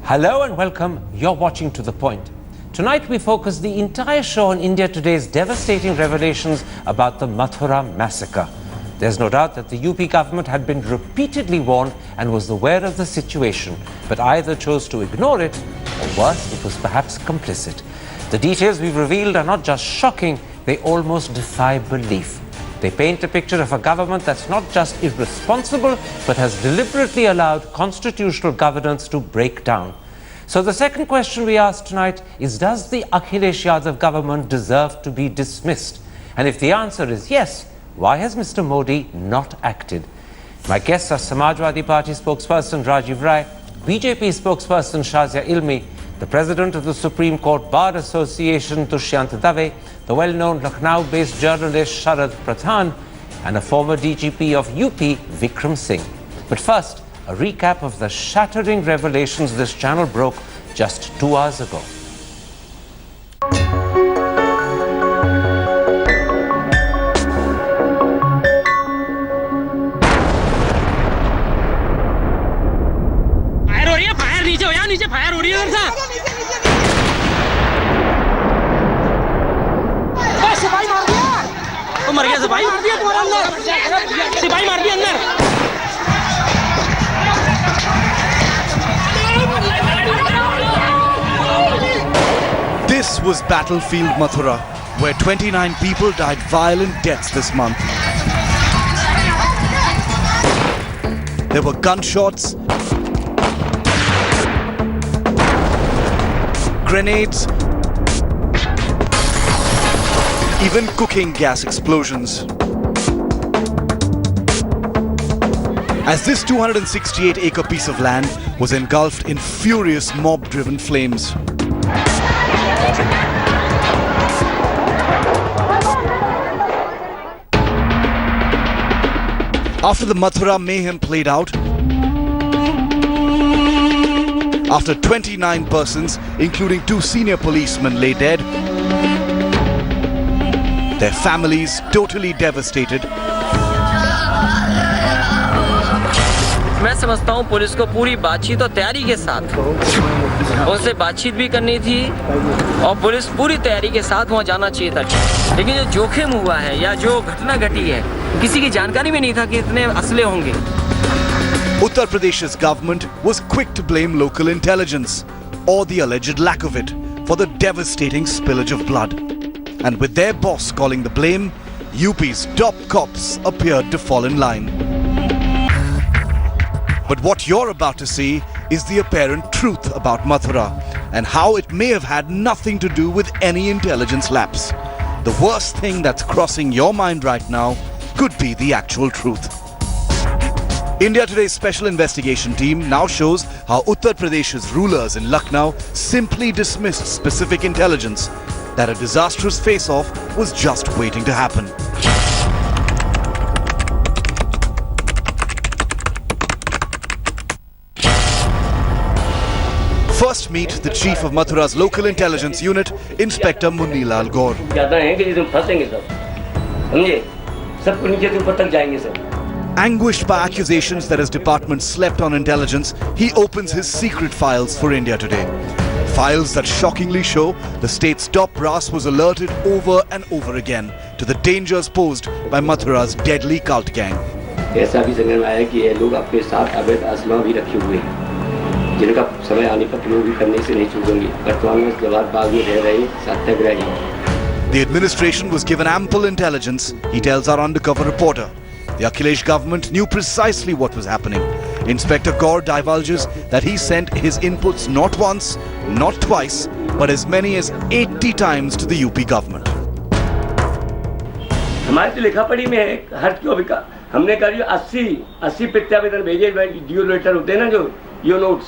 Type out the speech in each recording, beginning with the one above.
Hello and welcome. You're watching To The Point. Tonight we focus the entire show on India Today's devastating revelations about the Mathura massacre. There's no doubt that the UP government had been repeatedly warned and was aware of the situation, but either chose to ignore it, or worse, it was perhaps complicit. The details we've revealed are not just shocking, they almost defy belief. They paint a picture of a government that's not just irresponsible, but has deliberately allowed constitutional governance to break down. So the second question we ask tonight is, does the Akhilesh Yadav government deserve to be dismissed? And if the answer is yes, why has Mr. Modi not acted? My guests are Samajwadi Party spokesperson Rajiv Rai, BJP spokesperson Shazia Ilmi, the President of the Supreme Court Bar Association Dushyant Dave, the well-known Lucknow-based journalist Sharad Pradhan, and a former DGP of UP, Vikram Singh. But first, a recap of the shattering revelations this channel broke just 2 hours ago. Fire हो रही है इधर से सिपाही मार दिया तो मर गया सिपाही मार दिया तुम्हारे अंदर सिपाही मार दिया अंदर This was battlefield Mathura, where 29 people died violent deaths this month. There were gunshots, grenades, even cooking gas explosions. As this 268-acre piece of land was engulfed in furious mob-driven flames. After the Mathura mayhem played out, after 29 persons, including 2 senior policemen, lay dead, their families totally devastated. मैं समझता हूँ police को पूरी बातचीत और तैयारी के साथ उनसे बातचीत भी करनी थी और पुलिस पूरी तैयारी के साथ वहाँ जाना चाहिए था, लेकिन जो जोखिम हुआ है या जो घटना घटी है किसी की जानकारी में नहीं था कि इतने असले होंगे. Uttar Pradesh's government was quick to blame local intelligence, or the alleged lack of it, for the devastating spillage of blood. And with their boss calling the blame, UP's top cops appeared to fall in line. But what you're about to see is the apparent truth about Mathura and how it may have had nothing to do with any intelligence lapse. The worst thing that's crossing your mind right now could be the actual truth. India Today's special investigation team now shows how Uttar Pradesh's rulers in Lucknow simply dismissed specific intelligence that a disastrous face-off was just waiting to happen. First meet the chief of Mathura's local intelligence unit, Inspector Munilal Gaur. Anguished by accusations that his department slept on intelligence, he opens his secret files for India Today. Files that shockingly show the state's top brass was alerted over and over again to the dangers posed by Mathura's deadly cult gang. ऐसा भी समझ में आया कि ये लोग अपने साथ अवैध असला भी रखे हुए हैं, जिनका समय आने पर प्रयोग भी करने से नहीं चूकेंगे. वर्तमान में जवाब बाग में रह रहे सत्याग्रही. The administration was given ample intelligence, he tells our undercover reporter. The Akhilesh government knew precisely what was happening. Inspector Gaur divulges that he sent his inputs not once, not twice, but as many as 80 times to the UP government. हमारी तो लिखा पढ़ी में है, हर क्यों भी का हमने कहा 80 प्रत्यावेदन भेजे, ड्यू लेटर होते हैं ना जो यो नोट्स,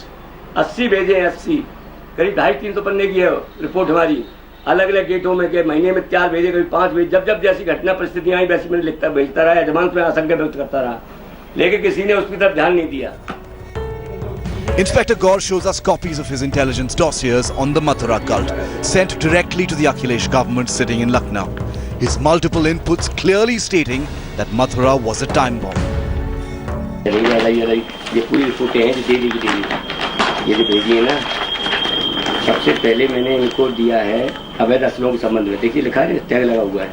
80 भेजे हैं, 80 करीब 250-300 पन्ने की है रिपोर्ट हमारी. अलग अलग गेटों में के महीने में 4 भेजे, कभी 5 भेजे. जब जैसी घटना परिस्थितियां आई वैसे मैंने लिखता भेजता रहा, जमान में आशंका व्यक्त करता रहा, लेकिन किसी ने उसकी तरफ ध्यान नहीं दिया. Inspector Gaur shows us copies of his intelligence dossiers on the Mathura cult, sent directly to the Akhilesh government sitting in Lucknow. His multiple inputs clearly stating that Mathura was a time bomb. ये जो भेजी है ना, सबसे पहले मैंने इनको दिया है अवैध असलों के संबंध में। देखिए लिखा है, टैग लगा हुआ है।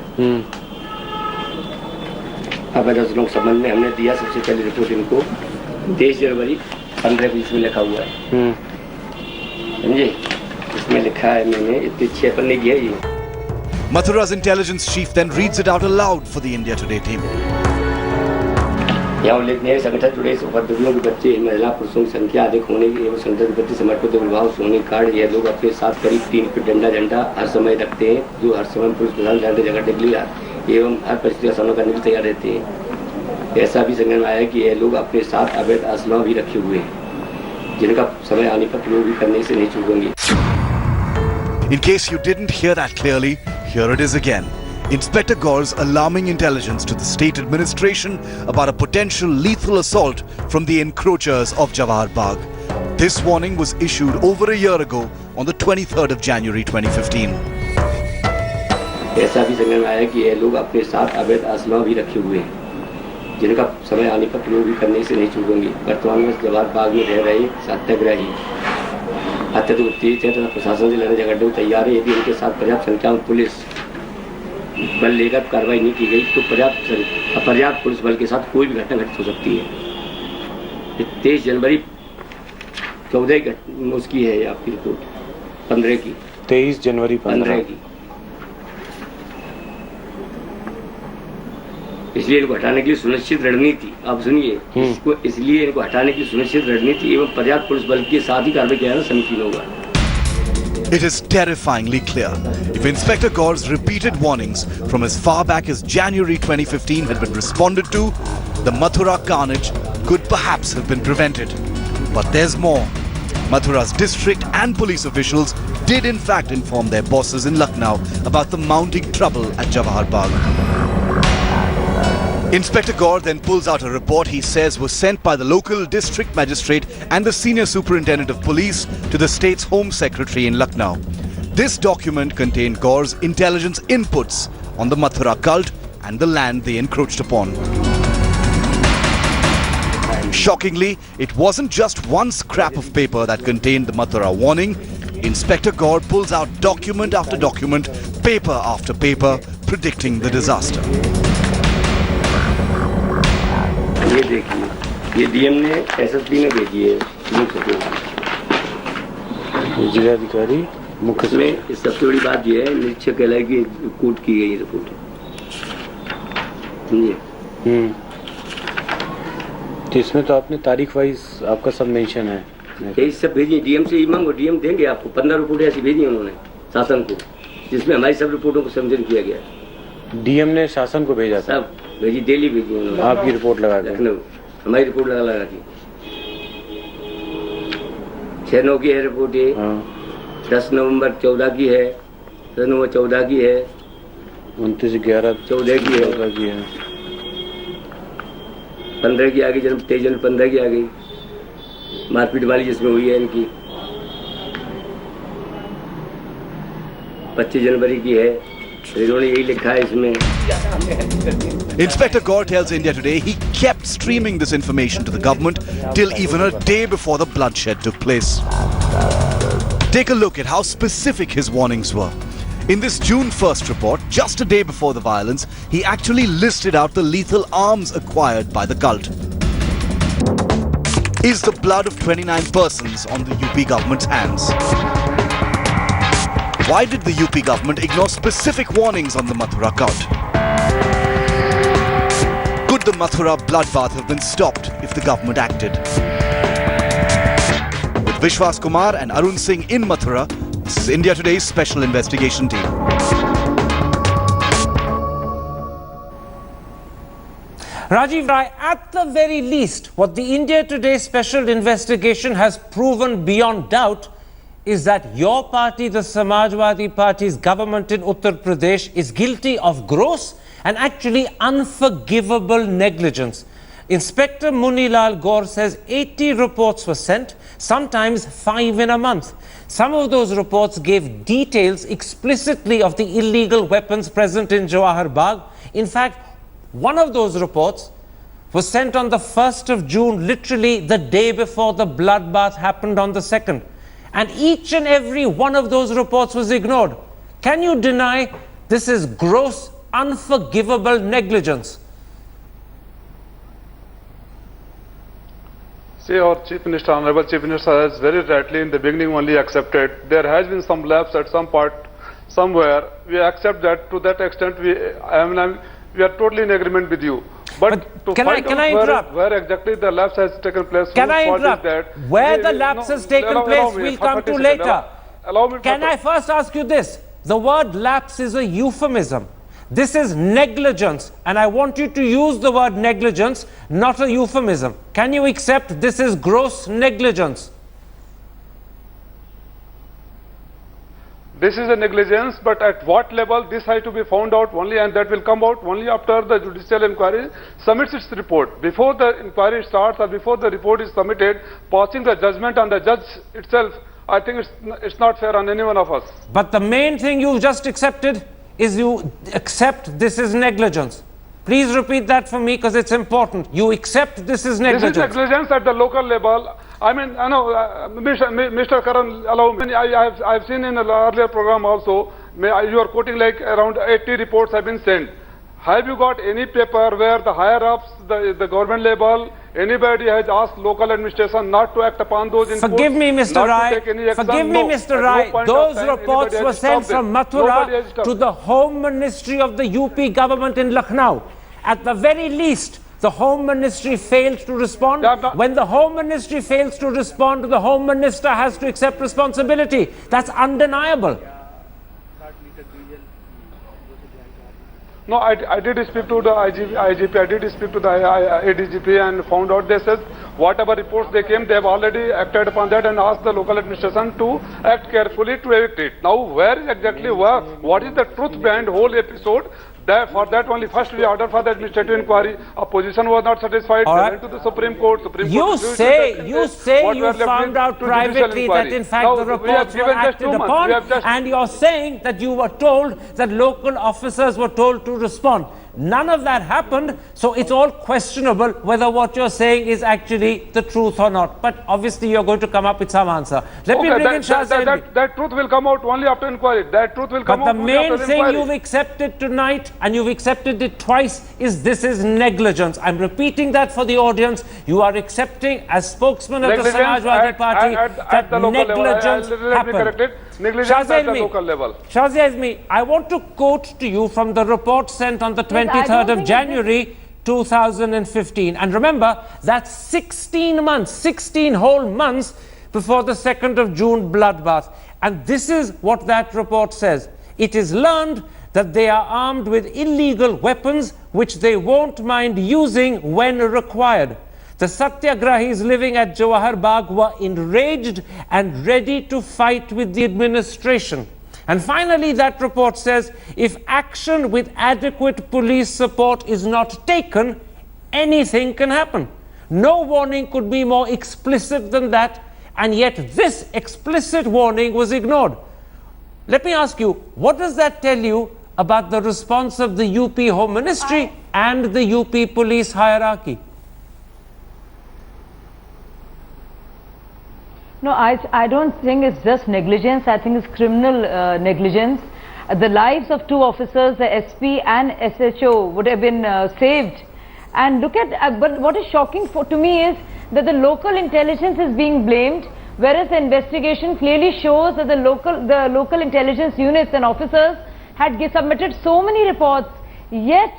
अवैध असलों के संबंध में हमने दिया सबसे पहले रिपोर्ट इनको 23 जनवरी 15-20 में लिखा हुआ है, समझे। इसमें लिखा है मैंने, इतने 6 पन्ने की है ये। Mathura's intelligence chief then reads it out aloud for the India Today team. यहाँ उल्लेखनीय है, संगठन जुड़े उपद्रवियों के बच्चे, महिला पुरुषों की संख्या अधिक होने की एवं संगठन के प्रति समर्पित प्रभाव सोने कार्ड, यह लोग अपने साथ करीब 3 फीट डंडा हर समय रखते हैं, जो हर समय पुलिस प्रधान झंडे झगड़ने के लिए एवं हर परिस्थिति का सामना करने के लिए तैयार रहते हैं। ऐसा भी संज्ञान में आया कि यह लोग अपने साथ अवैध असला भी रखे हुए हैं, जिनका समय आने पर प्रयोग भी करने से नहीं चूकेंगे। In case you didn't hear that clearly, here it is again. Inspector Gaur's alarming intelligence to the state administration about a potential lethal assault from the encroachers of Jawahar Bagh. This warning was issued over a year ago on the 23rd of January 2015. ऐसा भी समझ में आया कि ये लोग अपने साथ अवैध असला भी रखे हुए हैं, जिनका समय आने पर प्रयोग भी करने से नहीं चूकेंगे। वर्तमान में जवाहर बाग में रह रहे सत्याग्रही अत्यधिक उत्तेजित है तथा प्रशासन से लड़ने झगड़ने को तैयार है। यदि उनके साथ पर्याप्त संख्या में पुलिस बल लेकर कार्रवाई नहीं की गई तो अपर्याप्त पुलिस बल के साथ कोई भी घटना घटित हो सकती है। 23 जनवरी 14 उसकी है आपकी रिपोर्ट 15 की, 23 जनवरी 15 की। इसलिए इनको हटाने की सुनिश्चित रणनीति, आप सुनिए, इसको इसलिए इनको हटाने की सुनिश्चित रणनीति एवं पर्याप्त पुलिस बल के साथ ही कार्रवाई किया जाना समीचीन होगा। It is terrifyingly clear. If Inspector Gaur's repeated warnings from as far back as January 2015 had been responded to, the Mathura Carnage could perhaps have been prevented. But there's more. Mathura's district and police officials did in fact inform their bosses in Lucknow about the mounting trouble at Jawahar Bagh. Inspector Gaur then pulls out a report he says was sent by the local district magistrate and the senior superintendent of police to the state's home secretary in Lucknow. This document contained Gaur's intelligence inputs on the Mathura cult and the land they encroached upon. Shockingly, it wasn't just one scrap of paper that contained the Mathura warning. Inspector Gaur pulls out document after document, paper after paper, predicting the disaster. ये देखिए, ये DM ने SSP ने भेजी है जिलाधिकारी मुख्य में। इस सबसे बड़ी बात ये है, निरीक्षक कहलाए कि कोर्ट की गई रिपोर्ट है। तो इसमें तो आपने तारीख वाइज आपका सब मेंशन है। यही सब भेजी डीएम से ही मांगो, डीएम देंगे आपको। 15 रिपोर्टें ऐसी भेजी उन्होंने शासन को, जिसमें हमारी सब रिपोर्टों को संशोधन किया गया। डीएम ने शासन को भेजा था, सब भेजी, डेली भेजी उन्होंने। आपकी रिपोर्ट लगा के, हमारी रिपोर्ट लगा की 6/9 की है रिपोर्ट है। 10 नवंबर 14 की है, 10 नवंबर 14 की है, 29/11 14 की है, 15 की आ गई, 23 जनवरी 15 की आ गई, मारपीट वाली जिसमें हुई है इनकी। 25 जनवरी की है, इन्होंने यही लिखा है इसमें। Inspector Gaur tells India Today he kept streaming this information to the government till even a day before the bloodshed took place. Take a look at how specific his warnings were. In this June 1st report, just a day before the violence, he actually listed out the lethal arms acquired by the cult. Is the blood of 29 persons on the UP government's hands? Why did the UP government ignore specific warnings on the Mathura cult? Could the Mathura bloodbath have been stopped if the government acted? With Vishwas Kumar and Arun Singh in Mathura, this is India Today's special investigation team. Rajiv Rai, at the very least, what the India Today special investigation has proven beyond doubt is that your party, the Samajwadi Party's government in Uttar Pradesh, is guilty of gross and actually unforgivable negligence. Inspector Munilal Gaur says 80 reports were sent, sometimes 5 in a month. Some of those reports gave details explicitly of the illegal weapons present in Jawahar Bagh. In fact, one of those reports was sent on the 1st of June, literally the day before the bloodbath happened on the 2nd. And each and every one of those reports was ignored. Can you deny this is gross, unforgivable negligence? See, our Chief Minister, Honorable Chief Minister has very rightly in the beginning only accepted. There has been some lapse at some part, somewhere. We accept that. To that extent, we are totally in agreement with you. But to can find I out where exactly the lapse has taken place, can I interrupt? Where the lapse has taken place, we'll come to later. Allow me. Can I first ask you this? The word lapse is a euphemism. This is negligence, and I want you to use the word negligence, not a euphemism. Can you accept this is gross negligence? This is a negligence, but at what level this has to be found out only, and that will come out only after the judicial inquiry submits its report. Before the inquiry starts or before the report is submitted, passing the judgment on the judge itself, I think it's not fair on any one of us. But the main thing you've just accepted is you accept this is negligence. Please repeat that for me because it's important. You accept this is negligence. This is negligence at the local level. I mean, I know, Mr. Karan, allow me. I've seen in an earlier program also, you are quoting like around 80 reports have been sent. Have you got any paper where the higher-ups, the government level, anybody has asked local administration not to act upon those inputs? Forgive me, Mr. Rai. Forgive me, Mr. Rai. Those reports were sent from Mathura to the Home Ministry of the UP government in Lucknow. At the very least, the Home Ministry failed to respond. When the Home Ministry fails to respond, the Home Minister has to accept responsibility. That's undeniable. No, I did speak to the IGP, I did speak to the ADGP and found out they said whatever reports they came, they have already acted upon that and asked the local administration to act carefully to evict it. Now, where is exactly what is the truth behind the whole episode? For that only first we ordered for the administrative inquiry. Opposition was not satisfied. They went to the Supreme Court. You say you found out privately that in fact the reports were acted upon, and you're saying that you were told that local officers were told to respond. None of that happened, so it's all questionable whether what you're saying is actually the truth or not. But obviously you're going to come up with some answer. Let me bring in Shah Zaid. That truth will come out only after inquiry. That truth will come out only after inquiry. But the main thing you've accepted tonight, and you've accepted it twice, is this is negligence. I'm repeating that for the audience. You are accepting as spokesman of the Samajwadi Party that negligence happened. Negligence at the local level. Shah Zaid, I want to quote to you from the report sent on the 23rd of January 2015. And remember, that's 16 months, 16 whole months before the 2nd of June bloodbath. And this is what that report says. It is learned that they are armed with illegal weapons which they won't mind using when required. The Satyagrahis living at Jawahar Bagh were enraged and ready to fight with the administration. And finally, that report says, if action with adequate police support is not taken, anything can happen. No warning could be more explicit than that, and yet this explicit warning was ignored. Let me ask you, what does that tell you about the response of the UP Home Ministry and the UP police hierarchy? No, I don't think it's just negligence. I think it's criminal negligence. The lives of two officers, the SP and SHO, would have been saved. And look at, but what is shocking to me is that the local intelligence is being blamed, whereas the investigation clearly shows that the local intelligence units and officers had submitted so many reports, yet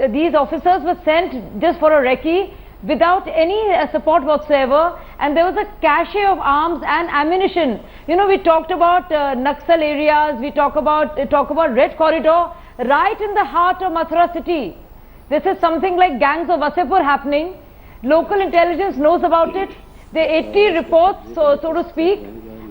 these officers were sent just for a recce, without any support whatsoever, and there was a cache of arms and ammunition. You know, we talked about Naxal areas, we talk about Red Corridor, right in the heart of Mathura city. This is something like gangs of Wasseypur happening. Local intelligence knows about it. There are 80 reports, so to speak,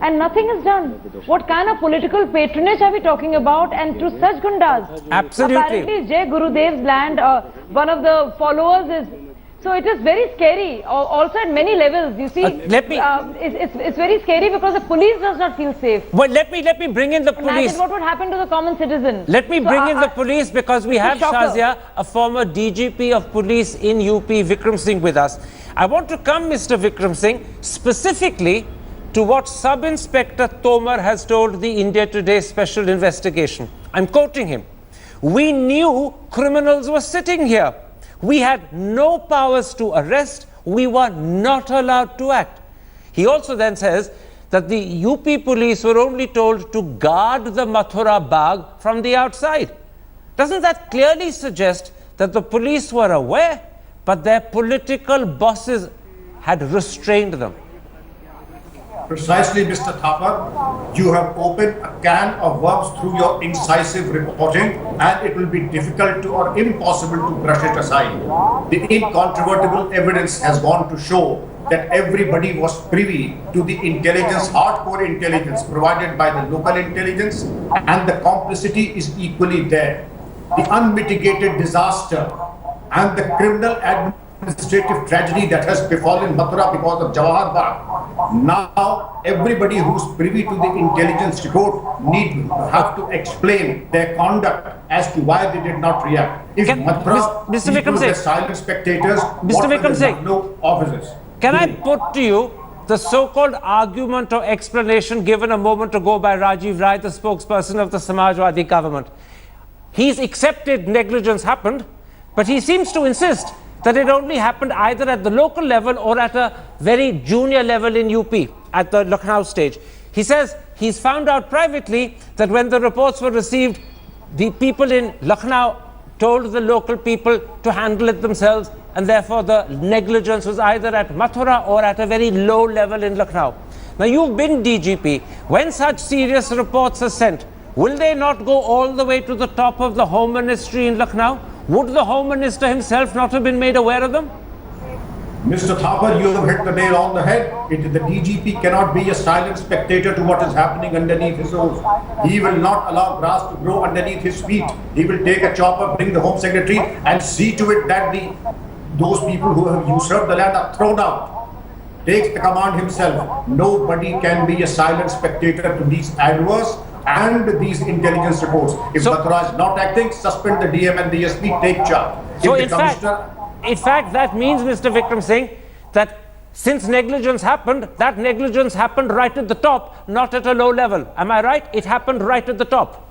and nothing is done. What kind of political patronage are we talking about, and to such gundas? Absolutely. Apparently, Jai Gurudev's land, one of the followers is So it is very scary, also at many levels. You see, it's very scary because the police does not feel safe. Well, let me bring in the police. Imagine what would happen to the common citizen. Let me bring in the police, because we have Shazia, a former DGP of police in UP, Vikram Singh, with us. I want to come, Mr. Vikram Singh, specifically to what Sub-Inspector Tomar has told the India Today special investigation. I'm quoting him. "We knew criminals were sitting here. We had no powers to arrest. We were not allowed to act." He also then says that the UP police were only told to guard the Mathura Bagh from the outside. Doesn't that clearly suggest that the police were aware, but their political bosses had restrained them? Precisely, Mr. Thapar, you have opened a can of worms through your incisive reporting, and it will be difficult to or impossible to brush it aside. The incontrovertible evidence has gone to show that everybody was privy to the intelligence, hardcore intelligence provided by the local intelligence, and the complicity is equally there. The unmitigated disaster and the criminal administrative tragedy that has befallen Mathura because of Jawahar Bagh. Now, everybody who's privy to the intelligence report have to explain their conduct as to why they did not react. If Mathura Mr. Vikram Singh, silent spectators, Mr. Vikram Singh, officers? Can I put to you the so-called argument or explanation given a moment ago by Rajiv Rai, the spokesperson of the Samajwadi government? He's accepted negligence happened, but he seems to insist that it only happened either at the local level or at a very junior level in UP, at the Lucknow stage. He says he's found out privately that when the reports were received, the people in Lucknow told the local people to handle it themselves, and therefore the negligence was either at Mathura or at a very low level in Lucknow. Now, you've been DGP. When such serious reports are sent, will they not go all the way to the top of the Home Ministry in Lucknow? Would the Home Minister himself not have been made aware of them? Mr. Thapar, you have hit the nail on the head. The DGP cannot be a silent spectator to what is happening underneath his nose. He will not allow grass to grow underneath his feet. He will take a chopper, bring the Home Secretary, and see to it that those people who have usurped the land are thrown out. Takes the command himself. Nobody can be a silent spectator to these adverse and these intelligence reports. If Mathura is not acting, suspend the DM and the SP, take charge. So in fact, that means, Mr. Vikram Singh, that since negligence happened, that negligence happened right at the top, not at a low level. Am I right? It happened right at the top.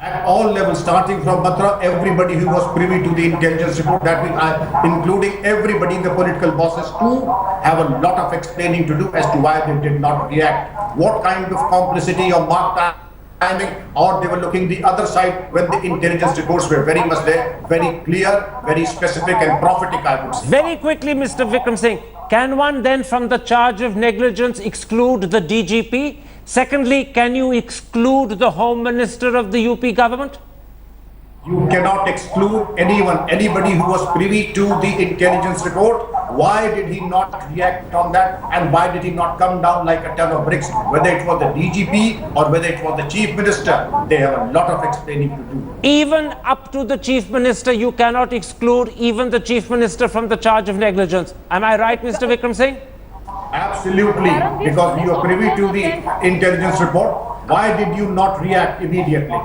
At all levels, starting from Mathura, everybody who was privy to the intelligence report, that we, including everybody in the political bosses too, have a lot of explaining to do as to why they did not react. What kind of complicity or marked timing, or they were looking the other side when the intelligence reports were very much there, very clear, very specific and prophetic, I would say. Very quickly, Mr. Vikram Singh, can one then from the charge of negligence exclude the DGP? Secondly, can you exclude the Home Minister of the UP government? You cannot exclude anyone, anybody who was privy to the intelligence report. Why did he not react on that, and why did he not come down like a ton of bricks? Whether it was the DGP or whether it was the Chief Minister, they have a lot of explaining to do. Even up to the Chief Minister, you cannot exclude even the Chief Minister from the charge of negligence. Am I right, Mr. Vikram Singh? Absolutely, because you are privy to the intelligence report. Why did you not react immediately?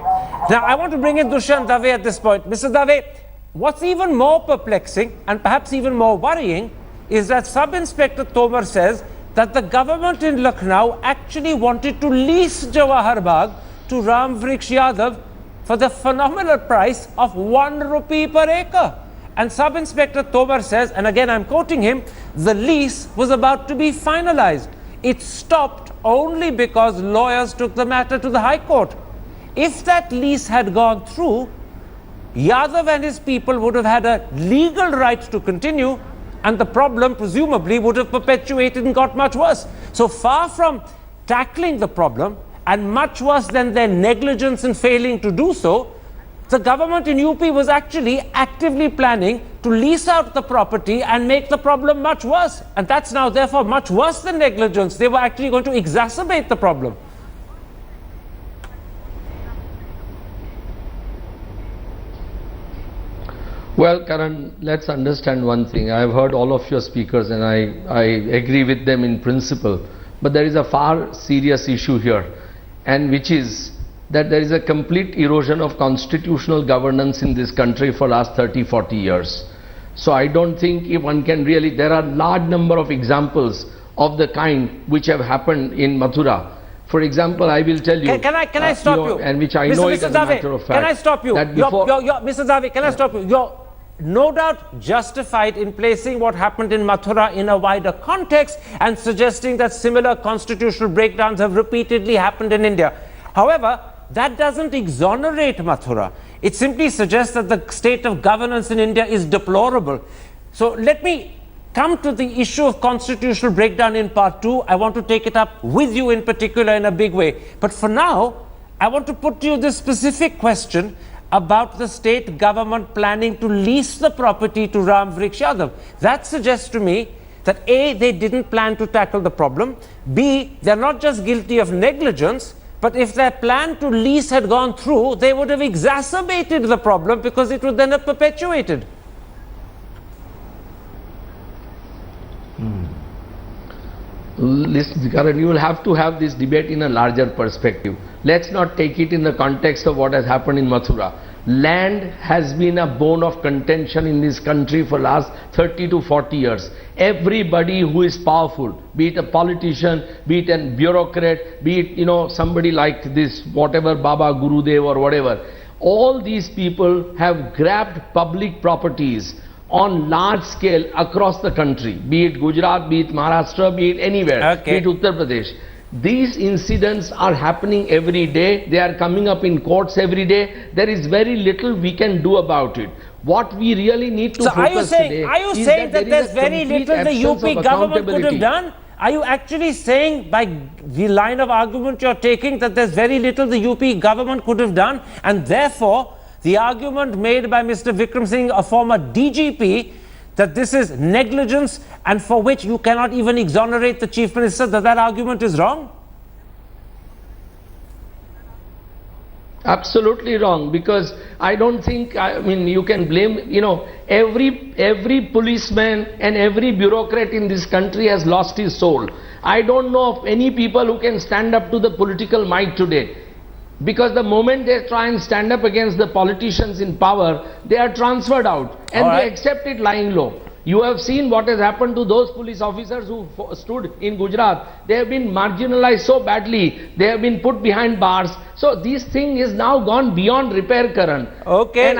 Now, I want to bring in Dushyant Dave at this point. Mr. Dave, what's even more perplexing and perhaps even more worrying is that Sub-Inspector Tomar says that the government in Lucknow actually wanted to lease Jawahar Bagh to Ram Vriksha Yadav for the phenomenal price of 1 rupee per acre. And Sub-Inspector Tomar says, and again I'm quoting him, the lease was about to be finalized. It stopped only because lawyers took the matter to the High Court. If that lease had gone through, Yadav and his people would have had a legal right to continue, and the problem presumably would have perpetuated and got much worse. So far from tackling the problem, and much worse than their negligence in failing to do so, the government in UP was actually actively planning to lease out the property and make the problem much worse. And that's now therefore much worse than negligence. They were actually going to exacerbate the problem. Well, Karan, let's understand one thing. I have heard all of your speakers and I agree with them in principle. But there is a far serious issue here, and which is that there is a complete erosion of constitutional governance in this country for last 30-40 years. So I don't think if one can really, there are large number of examples of the kind which have happened in Mathura. For example, I will tell you. Can I stop you? And which I know it as a matter of fact. Can I stop you? Mr. Dave, can I stop you? You're no doubt justified in placing what happened in Mathura in a wider context and suggesting that similar constitutional breakdowns have repeatedly happened in India. However, that doesn't exonerate Mathura. It simply suggests that the state of governance in India is deplorable. So let me come to the issue of constitutional breakdown in part 2. I want to take it up with you in particular in a big way. But for now, I want to put to you this specific question about the state government planning to lease the property to Ram Vriksha Yadav. That suggests to me that A, they didn't plan to tackle the problem. B, they're not just guilty of negligence, but if their plan to lease had gone through, they would have exacerbated the problem because it would then have perpetuated. Listen, Karan, you will have to have this debate in a larger perspective. Let's not take it in the context of what has happened in Mathura. Land has been a bone of contention in this country for last 30 to 40 years. Everybody who is powerful, be it a politician, be it a bureaucrat, be it, somebody like this, whatever, Baba Gurudev or whatever, all these people have grabbed public properties on large scale across the country, be it Gujarat, be it Maharashtra, be it anywhere, be it Uttar Pradesh. These incidents are happening every day. They are coming up in courts every day. There is very little we can do about it. What we really need to focus today are you saying that there's very little the UP government could have done? Are you actually saying, by the line of argument you're taking, that there's very little the UP government could have done, and therefore the argument made by Mr. Vikram Singh, a former DGP, that this is negligence and for which you cannot even exonerate the Chief Minister, that argument is wrong? Absolutely wrong, because I don't think, you can blame, every policeman and every bureaucrat in this country has lost his soul. I don't know of any people who can stand up to the political mic today. Because the moment they try and stand up against the politicians in power, they are transferred out and they accept it lying low. You have seen what has happened to those police officers who stood in Gujarat. They have been marginalized so badly. They have been put behind bars. So this thing is now gone beyond repair, Karan. Okay. And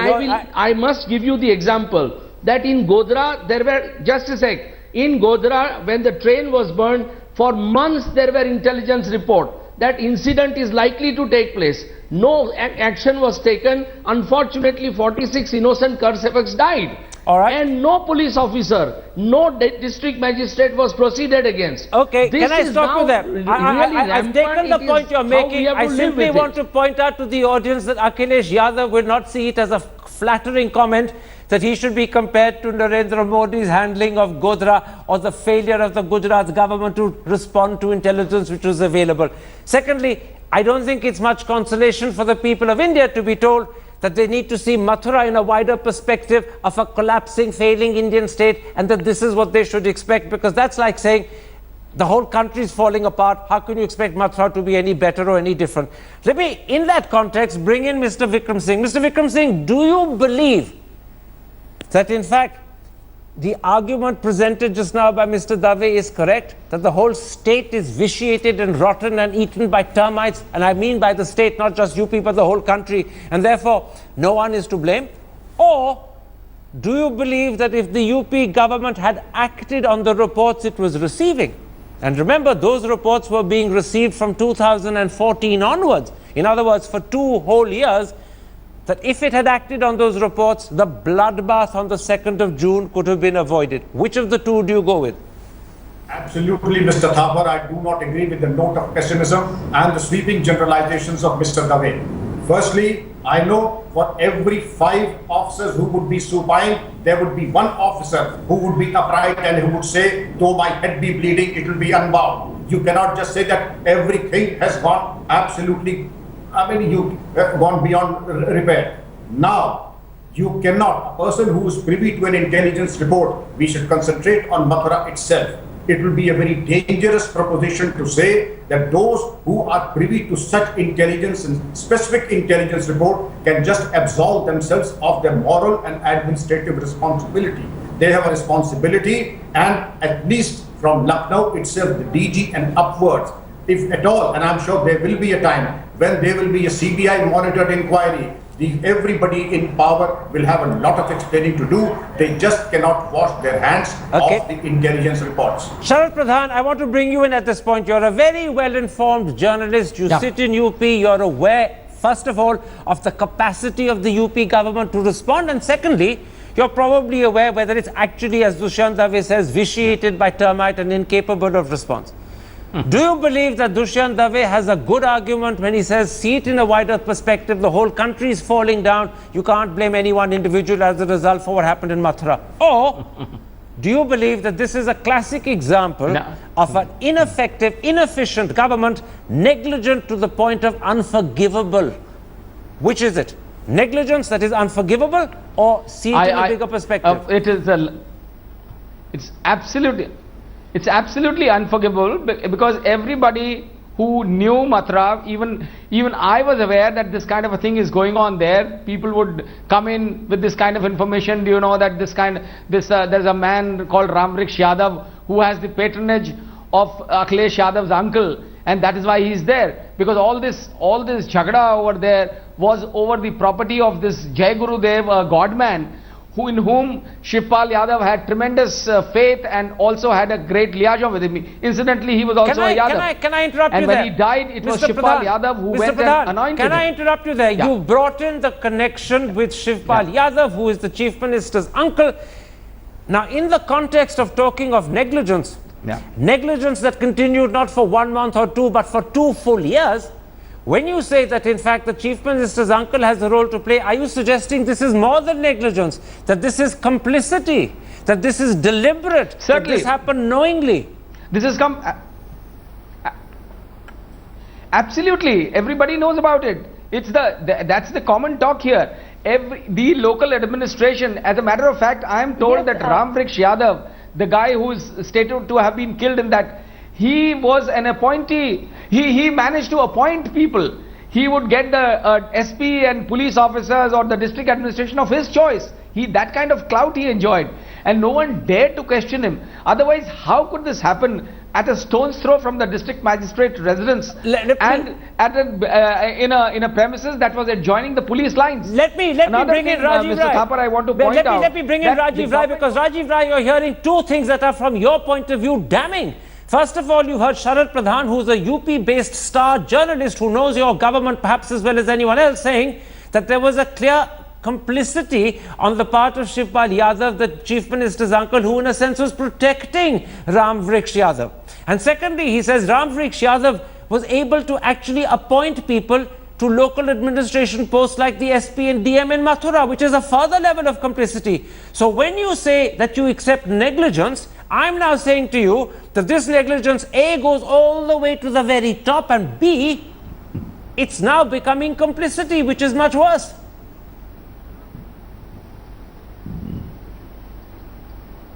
I must give you the example that in Godhra, there were, just a sec, in Godhra, when the train was burned, for months there were intelligence reports that incident is likely to take place. No action was taken. Unfortunately, 46 innocent Karsevaks died. And no police officer, no district magistrate was proceeded against. Okay, can I stop you there? I've taken the point you're making. I simply want to point out to the audience that Akhilesh Yadav would not see it as a flattering comment that he should be compared to Narendra Modi's handling of Godhra or the failure of the Gujarat government to respond to intelligence which was available. Secondly, I don't think it's much consolation for the people of India to be told that they need to see Mathura in a wider perspective of a collapsing, failing Indian state, and that this is what they should expect, because that's like saying the whole country is falling apart. How can you expect Mathura to be any better or any different? Let me, in that context, bring in Mr. Vikram Singh. Mr. Vikram Singh, do you believe that in fact the argument presented just now by Mr. Dave is correct, that the whole state is vitiated and rotten and eaten by termites, and I mean by the state, not just UP, but the whole country, and therefore no one is to blame? Or do you believe that if the UP government had acted on the reports it was receiving, and remember those reports were being received from 2014 onwards, in other words for 2 whole years, that if it had acted on those reports, the bloodbath on the 2nd of June could have been avoided? Which of the two do you go with? Absolutely, Mr. Thapar. I do not agree with the note of pessimism and the sweeping generalizations of Mr. Dave. Firstly, I know for every 5 officers who would be supine, there would be 1 officer who would be upright and who would say, though my head be bleeding, it will be unbound. You cannot just say that everything has gone absolutely, you've gone beyond repair. Now, You cannot, a person who is privy to an intelligence report, we should concentrate on Mathura itself. It will be a very dangerous proposition to say that those who are privy to such intelligence and specific intelligence report can just absolve themselves of their moral and administrative responsibility. They have a responsibility, and at least from Lucknow itself, the DG and upwards, if at all, and I'm sure there will be a time when there will be a CBI monitored inquiry, everybody in power will have a lot of explaining to do. They just cannot wash their hands of the intelligence reports. Sharad Pradhan, I want to bring you in at this point. You're a very well-informed journalist. You sit in UP. You're aware, first of all, of the capacity of the UP government to respond. And secondly, you're probably aware whether it's actually, as Dushyant Dave says, vitiated by termite and incapable of response. Do you believe that Dushyant Dave has a good argument when he says, see it in a wider perspective, the whole country is falling down, you can't blame any one individual as a result for what happened in Mathura? Or do you believe that this is a classic example of an ineffective, inefficient government, negligent to the point of unforgivable? Which is it? Negligence that is unforgivable, or see it in a bigger perspective? It's absolutely unforgivable, because everybody who knew Mathura, even I was aware that this kind of a thing is going on there. People would come in with this kind of information. Do you know that there's a man called Akhilesh Yadav who has the patronage of Akhilesh Yadav's uncle, and that is why he is there, because all this jhagda over there was over the property of this Jai Guru Dev, a godman, in whom Shivpal Yadav had tremendous faith and also had a great liaison with him. Incidentally, he was also a Yadav. Can I interrupt and you there? And when he died, it was Shivpal Yadav who went and anointed him. Can I interrupt you there? You brought in the connection with Shivpal Yadav, who is the Chief Minister's uncle. Now, in the context of talking of negligence, negligence that continued not for 1 month or two, but for 2 full years, when you say that in fact the Chief Minister's uncle has a role to play, are you suggesting this is more than negligence, that this is complicity, that this is deliberate, that this happened knowingly? This has come... Absolutely, everybody knows about it. That's the common talk here. The local administration, as a matter of fact, I am told that Ramvriksha Yadav, the guy who is stated to have been killed in that, he was an appointee. He managed to appoint people. He would get the SP and police officers or the district administration of his choice. That kind of clout he enjoyed, and no one dared to question him. Otherwise, how could this happen at a stone's throw from the district magistrate residence and in a premises that was adjoining the police lines? Let me bring in Rajiv Rai. Mr. Thapar, I want to point out. Let me bring in Rajiv Rai, because Rajiv Rai, you're hearing 2 things that are from your point of view damning. First of all, you heard Sharad Pradhan, who's a UP-based star journalist who knows your government perhaps as well as anyone else, saying that there was a clear complicity on the part of Shivpal Yadav, the Chief Minister's uncle, who in a sense was protecting Ramvriksha Yadav. And secondly, he says Ramvriksha Yadav was able to actually appoint people to local administration posts like the SP and DM in Mathura, which is a further level of complicity. So when you say that you accept negligence, I'm now saying to you that this negligence, A, goes all the way to the very top, and B, it's now becoming complicity, which is much worse.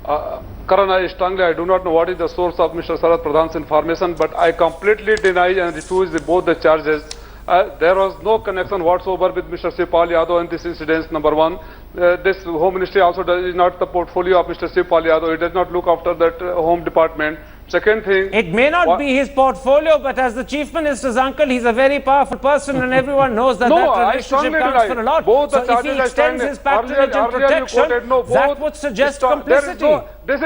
Karan, I do not know what is the source of Mr. Sharad Pradhan's information, but I completely deny and refuse both the charges. There was no connection whatsoever with Mr. Shivpal Yadav in this incident, number one. This Home Ministry also is not the portfolio of Mr. Shivpal Yadav. It does not look after that Home Department. Second thing... It may not be his portfolio, but as the Chief Minister's uncle, he's a very powerful person, and everyone knows that that relationship counts for a lot. Both so if he extends his patronage and protection, that would suggest complicity. This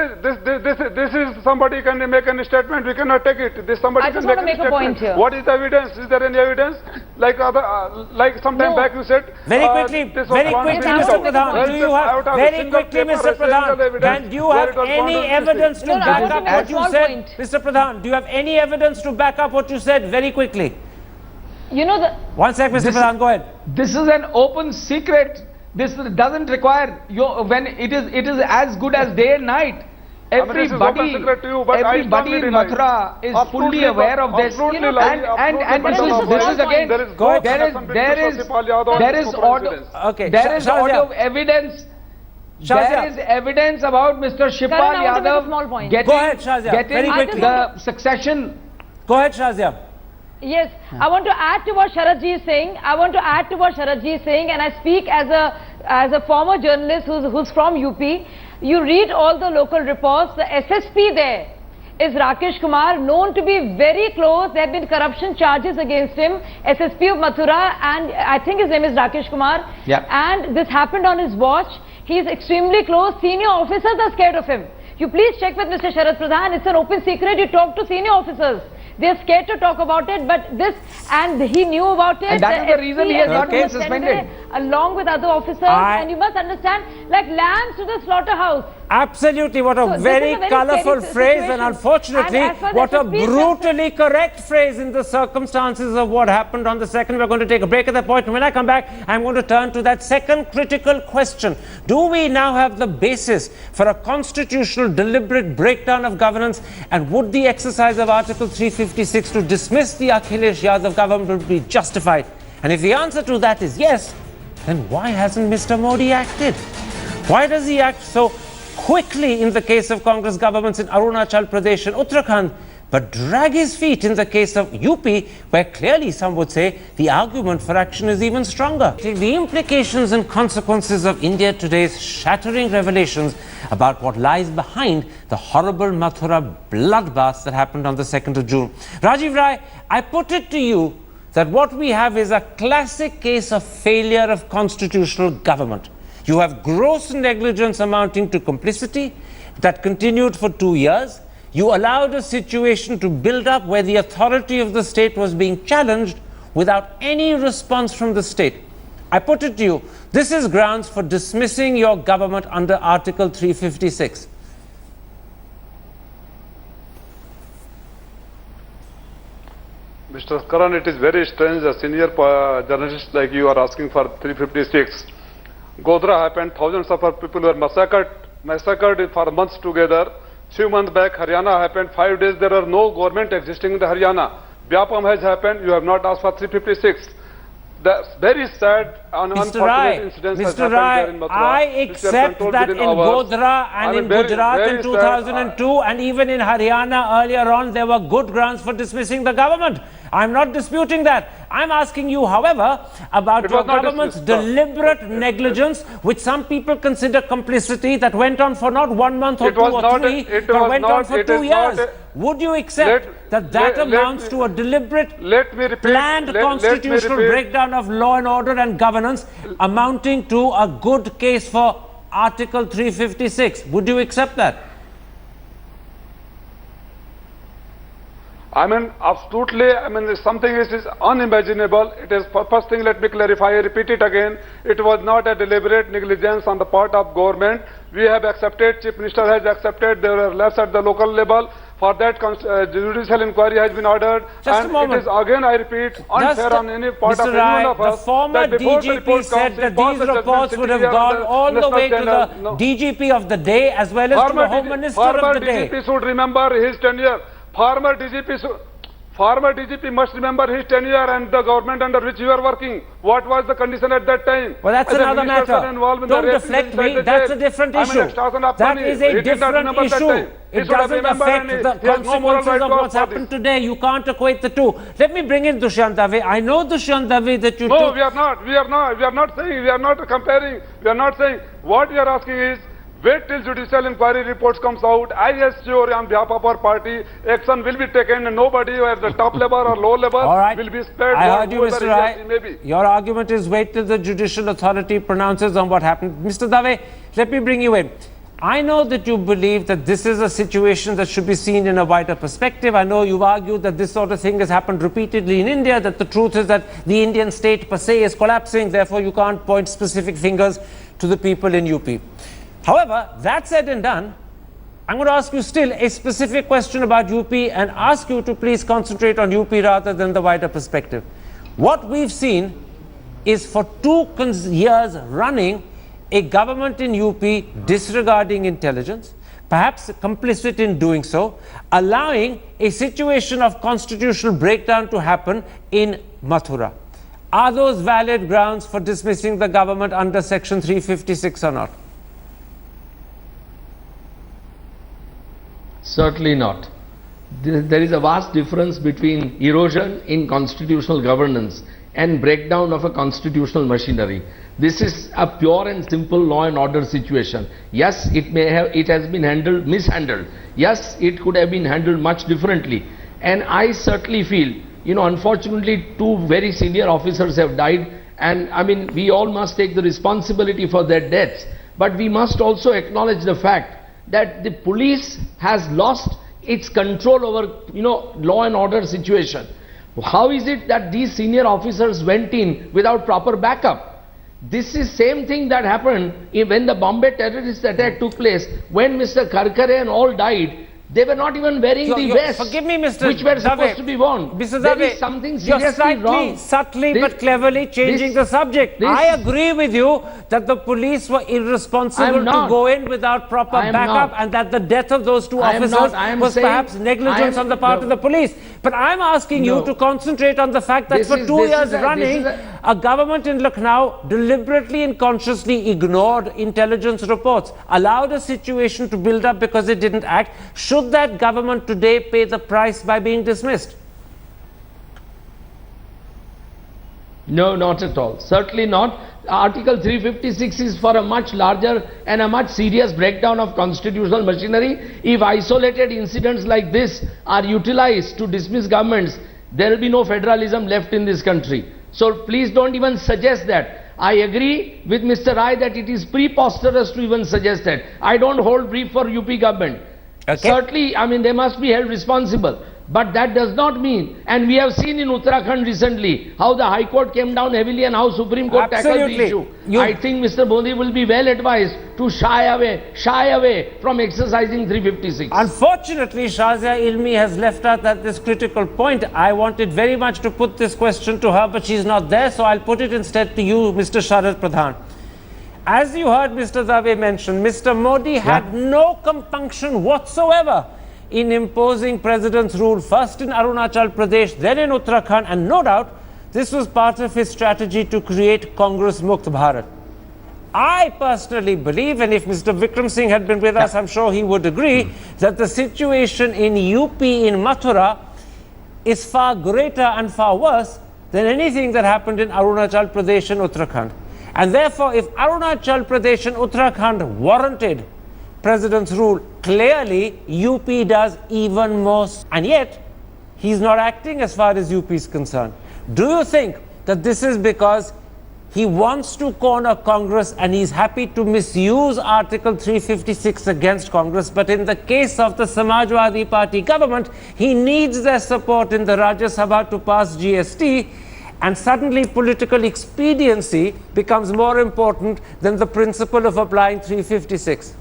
is somebody can make a statement. We cannot take it. Somebody can make a statement. What is the evidence? Is there any evidence? Like some time back you said. Very quickly, Mr. Pradhan. Do you have Mr. Pradhan? Do you have any evidence to back up what you said? Mr. Pradhan, do you have any evidence to back up what you said? Very quickly. You know the... One sec, Mr. Pradhan, go ahead. This is an open secret. This doesn't require when it is as good as day and night. Everybody in Mathura is fully aware of this. And this is again, there is audio evidence. There is evidence about Mr. Shipal Yadav getting the succession. Go ahead, Shazia. Yes, I want to add to what Sharadji is saying. And I speak as a former journalist who's from UP. You read all the local reports. The SSP there is Rakesh Kumar, known to be very close. There have been corruption charges against him. SSP of Mathura, and I think his name is Rakesh Kumar. Yeah. And this happened on his watch. He is extremely close. Senior officers are scared of him. You please check with Mr. Sharad Pradhan. It's an open secret. You talk to senior officers. They're scared to talk about it, but this, and he knew about it. And that is the reason he has not been suspended. Along with other officers, and you must understand, like lambs to the slaughterhouse. Absolutely, what a very colourful phrase, and unfortunately, what a brutally correct phrase in the circumstances of what happened on the 2nd. We're going to take a break at that point, and when I come back, I'm going to turn to that second critical question. Do we now have the basis for a constitutional deliberate breakdown of governance, and would the exercise of Article 356 to dismiss the Akhilesh Yadav government be justified? And if the answer to that is yes, then why hasn't Mr. Modi acted? Why does he act so quickly in the case of Congress governments in Arunachal Pradesh and Uttarakhand, but drag his feet in the case of UP, where clearly some would say the argument for action is even stronger? The implications and consequences of India today's shattering revelations about what lies behind the horrible Mathura bloodbath that happened on the 2nd of June. Rajiv Rai, I put it to you that what we have is a classic case of failure of constitutional government. You have gross negligence amounting to complicity that continued for 2 years. You allowed a situation to build up where the authority of the state was being challenged without any response from the state. I put it to you, this is grounds for dismissing your government under Article 356. Mr. Karan, it is very strange, a senior journalist like you are asking for 356. Godhra happened, thousands of our people were massacred for months together. 2 months back, Haryana happened, 5 days there are no government existing in the Haryana. Vyapam has happened, you have not asked for 356. That's very sad and unfortunate incidents has happened there in Mathura. I accept that in Godhra and in Gujarat in 2002 and even in Haryana earlier on, there were good grounds for dismissing the government. I'm not disputing that. I'm asking you, however, about your government's deliberate negligence, which some people consider complicity, that went on for not 1 month or 2 or 3, but went on for 2 years. Would you accept that amounts to a deliberate, planned constitutional breakdown of law and order and governance, amounting to a good case for Article 356? Would you accept that? I mean, absolutely, something is unimaginable. It is, first thing, let me clarify, I repeat it again. It was not a deliberate negligence on the part of government. We have accepted, Chief Minister has accepted, there were lapses at the local level. For that, judicial inquiry has been ordered. Just and a moment. It is, again, I repeat, unfair on any part of any one of us. The former DGP said that these reports would have gone all the way to the DGP of the day as well as to the Home Minister of the day. Former DGP should remember his tenure. Former DGP must remember his tenure and the government under which you are working. What was the condition at that time? Well, that's another matter. Don't deflect me. That's a different issue. That is a different issue. It doesn't affect the consequences of what's happened today. You can't equate the two. Let me bring in Dushyant Dave. I know, Dushyant Dave, that you took... No, we are not saying, we are not comparing. We are not saying. What we are asking is, wait till judicial inquiry reports comes out. I assure on behalf of our party, action will be taken and nobody at the top level or low level will be spared. I heard you, Mr. Rai. Your argument is wait till the judicial authority pronounces on what happened. Mr. Dave, let me bring you in. I know that you believe that this is a situation that should be seen in a wider perspective. I know you've argued that this sort of thing has happened repeatedly in India, that the truth is that the Indian state per se is collapsing, therefore you can't point specific fingers to the people in UP. However, that said and done, I'm going to ask you still a specific question about UP and ask you to please concentrate on UP rather than the wider perspective. What we've seen is for 2 years running, a government in UP disregarding intelligence, perhaps complicit in doing so, allowing a situation of constitutional breakdown to happen in Mathura. Are those valid grounds for dismissing the government under Section 356 or not? Certainly not. There is a vast difference between erosion in constitutional governance and breakdown of a constitutional machinery. This is a pure and simple law and order situation. Yes, it has been mishandled. Yes, it could have been handled much differently. And I certainly feel, unfortunately, 2 very senior officers have died, and I mean, we all must take the responsibility for their deaths. But we must also acknowledge the fact that the police has lost its control over, law and order situation. How is it that these senior officers went in without proper backup? This is same thing that happened when the Bombay terrorist attack took place, when Mr. Karkare and all died. They were not even wearing the vests, forgive me, Mr. which were Dave, supposed to be worn. Mr. There Dave, is something you're seriously wrong. subtly but cleverly changing the subject. I agree with you that the police were irresponsible to go in without proper backup, and that the death of those 2 officers was perhaps negligence on the part of the police. But I'm asking you to concentrate on the fact that for 2 years running, a government in Lucknow deliberately and consciously ignored intelligence reports, allowed a situation to build up because it didn't act. Should that government today pay the price by being dismissed? No, not at all. Certainly not. Article 356 is for a much larger and a much serious breakdown of constitutional machinery. If isolated incidents like this are utilized to dismiss governments, there will be no federalism left in this country. So please don't even suggest that. I agree with Mr. Rai that it is preposterous to even suggest that. I don't hold brief for UP government. Okay. Certainly, I mean, they must be held responsible. But that does not mean, and we have seen in Uttarakhand recently, how the High Court came down heavily and how Supreme Court tackled the issue. I think Mr. Modi will be well advised to shy away from exercising 356. Unfortunately, Shazia Ilmi has left out at this critical point. I wanted very much to put this question to her, but she's not there, so I'll put it instead to you, Mr. Sharad Pradhan. As you heard Mr. Dave mention, Mr. Modi had no compunction whatsoever in imposing President's rule, first in Arunachal Pradesh, then in Uttarakhand, and no doubt this was part of his strategy to create Congress Mukt Bharat. I personally believe, and if Mr. Vikram Singh had been with us, I'm sure he would agree, that the situation in UP, in Mathura, is far greater and far worse than anything that happened in Arunachal Pradesh and Uttarakhand. And therefore, if Arunachal Pradesh and Uttarakhand warranted President's rule, clearly UP does even more. And yet, he's not acting as far as UP is concerned. Do you think that this is because he wants to corner Congress and he's happy to misuse Article 356 against Congress, but in the case of the Samajwadi Party government, he needs their support in the Rajya Sabha to pass GST, and suddenly political expediency becomes more important than the principle of applying 356?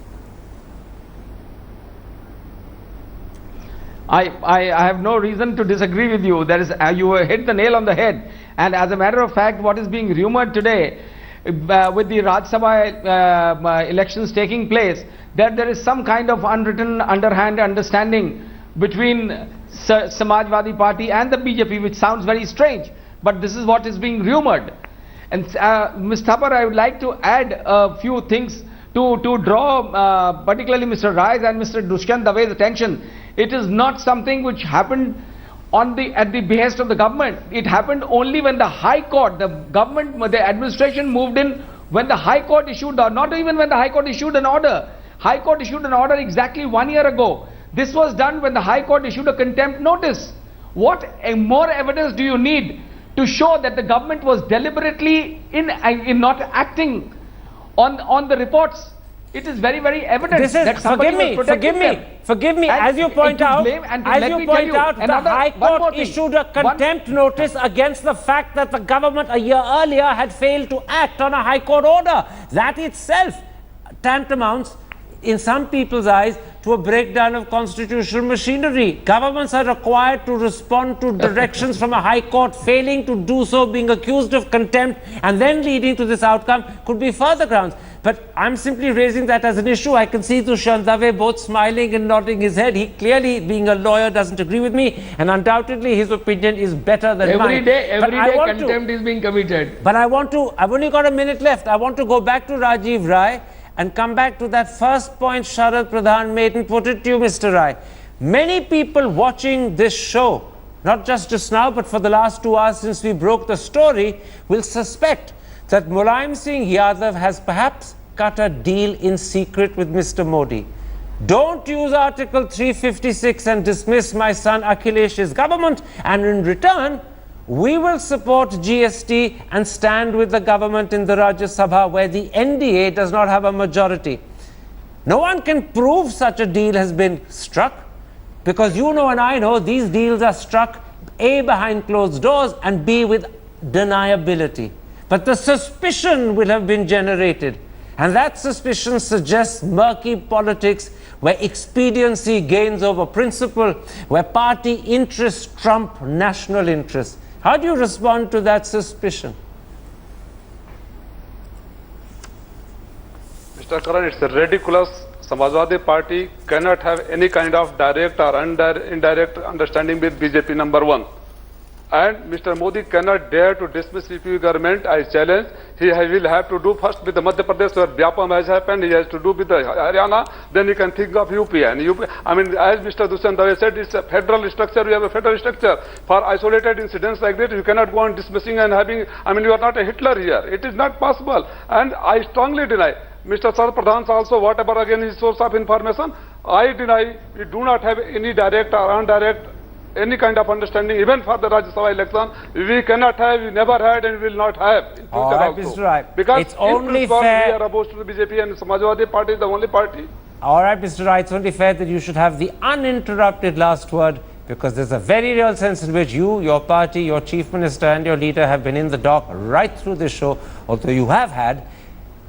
I have no reason to disagree with you. There is, you hit the nail on the head. And as a matter of fact, what is being rumored today with the Rajya Sabha elections taking place, that there is some kind of unwritten underhand understanding between Samajwadi Party and the BJP, which sounds very strange. But this is what is being rumored. And Ms. Thapar, I would like to add a few things to draw particularly Mr. Rai's and Mr. Dushkant Dave's attention. It is not something which happened at the behest of the government. It happened only when the High Court, the government, the administration moved in, when the High Court issued, not even when the High Court issued an order. High Court issued an order exactly 1 year ago. This was done when the High Court issued a contempt notice. What more evidence do you need to show that the government was deliberately in not acting on the reports? It is very, very evident that somebody was protecting them. Forgive me, as you point out, the High Court issued a contempt notice against the fact that the government a year earlier had failed to act on a High Court order. That itself tantamounts, in some people's eyes, to a breakdown of constitutional machinery. Governments are required to respond to directions from a High Court. Failing to do so, being accused of contempt, and then leading to this outcome could be further grounds. But I'm simply raising that as an issue. I can see Dushyant Dave both smiling and nodding his head. He clearly, being a lawyer, doesn't agree with me, and undoubtedly his opinion is better than mine. Every day contempt is being committed. But I've only got a minute left. I want to go back to Rajiv Rai and come back to that first point Sharad Pradhan made and put it to you, Mr. Rai. Many people watching this show, not just now, but for the last 2 hours since we broke the story, will suspect that Mulayam Singh Yadav has perhaps cut a deal in secret with Mr. Modi. Don't use Article 356 and dismiss my son Akhilesh's government, and in return, we will support GST and stand with the government in the Rajya Sabha where the NDA does not have a majority. No one can prove such a deal has been struck, because you know and I know these deals are struck A, behind closed doors, and B, with deniability. But the suspicion will have been generated, and that suspicion suggests murky politics where expediency gains over principle, where party interests trump national interests. How do you respond to that suspicion? Mr. Karan, it's ridiculous. Samajwadi Party cannot have any kind of direct or indirect understanding with BJP, number one. And Mr. Modi cannot dare to dismiss UP government. I challenge. He will have to do first with the Madhya Pradesh where Vyapam has happened. He has to do with the Haryana. Then he can think of UP. And UP, I mean, as Mr. Dushyant Dave said, it's a federal structure. We have a federal structure. For isolated incidents like this, you cannot go on dismissing and having, I mean, you are not a Hitler here. It is not possible. And I strongly deny. Mr. Sharad Pradhan also, whatever again his source of information, I deny we do not have any direct or indirect any kind of understanding, even for the Rajya Sabha election. We cannot have, we never had, and we will not have in future also. Mr. Rai, because it's only fair. We are opposed to the BJP, and Samajwadi Party is the only party. All right, Mr. Rai, it's only fair that you should have the uninterrupted last word, because there's a very real sense in which you, your party, your chief minister and your leader have been in the dock right through this show, although you have had,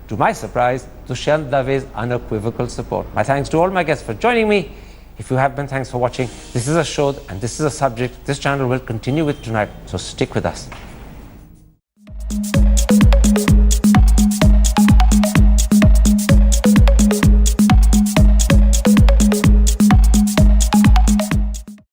to my surprise, Dushyant Dave's unequivocal support. My thanks to all my guests for joining me. If you have been, thanks for watching. This is a show and this is a subject this channel will continue with tonight, so stick with us.